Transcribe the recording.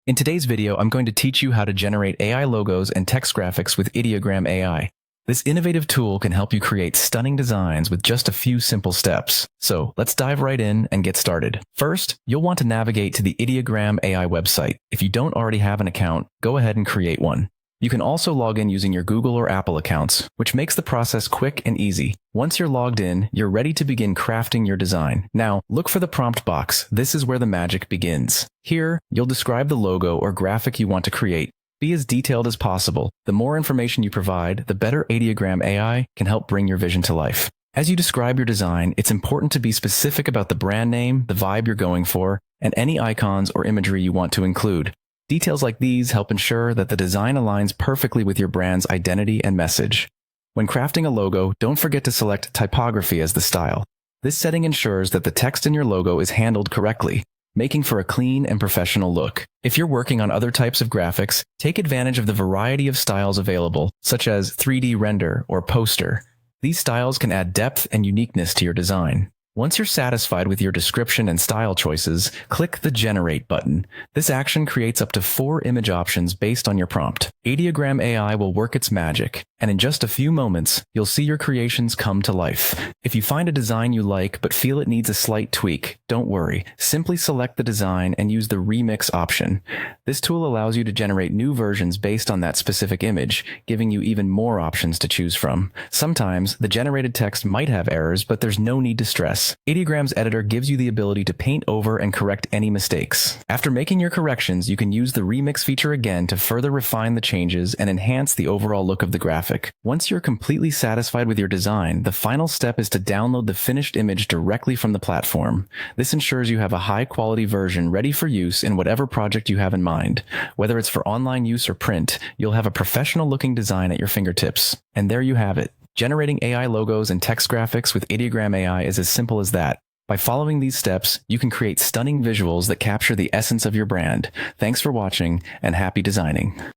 In today's video, I'm going to teach you how to generate AI logos and text graphics with Ideogram AI. This innovative tool can help you create stunning designs with just a few simple steps. So let's dive right in and get started. First, you'll want to navigate to the Ideogram AI website. If you don't already have an account, go ahead and create one. You can also log in using your Google or Apple accounts, which makes the process quick and easy. Once you're logged in, you're ready to begin crafting your design. Now, look for the prompt box. This is where the magic begins. Here, you'll describe the logo or graphic you want to create. Be as detailed as possible. The more information you provide, the better Ideogram AI can help bring your vision to life. As you describe your design, it's important to be specific about the brand name, the vibe you're going for, and any icons or imagery you want to include. Details like these help ensure that the design aligns perfectly with your brand's identity and message. When crafting a logo, don't forget to select typography as the style. This setting ensures that the text in your logo is handled correctly, making for a clean and professional look. If you're working on other types of graphics, take advantage of the variety of styles available, such as 3D render or poster. These styles can add depth and uniqueness to your design. Once you're satisfied with your description and style choices, click the Generate button. This action creates up to 4 image options based on your prompt. Ideogram AI will work its magic, and in just a few moments, you'll see your creations come to life. If you find a design you like but feel it needs a slight tweak, don't worry. Simply select the design and use the Remix option. This tool allows you to generate new versions based on that specific image, giving you even more options to choose from. Sometimes, the generated text might have errors, but there's no need to stress. Ideogram's editor gives you the ability to paint over and correct any mistakes. After making your corrections, you can use the Remix feature again to further refine the changes and enhance the overall look of the graphic. Once you're completely satisfied with your design, the final step is to download the finished image directly from the platform. This ensures you have a high-quality version ready for use in whatever project you have in mind. Whether it's for online use or print, you'll have a professional-looking design at your fingertips. And there you have it. Generating AI logos and text graphics with Ideogram AI is as simple as that. By following these steps, you can create stunning visuals that capture the essence of your brand. Thanks for watching, and happy designing.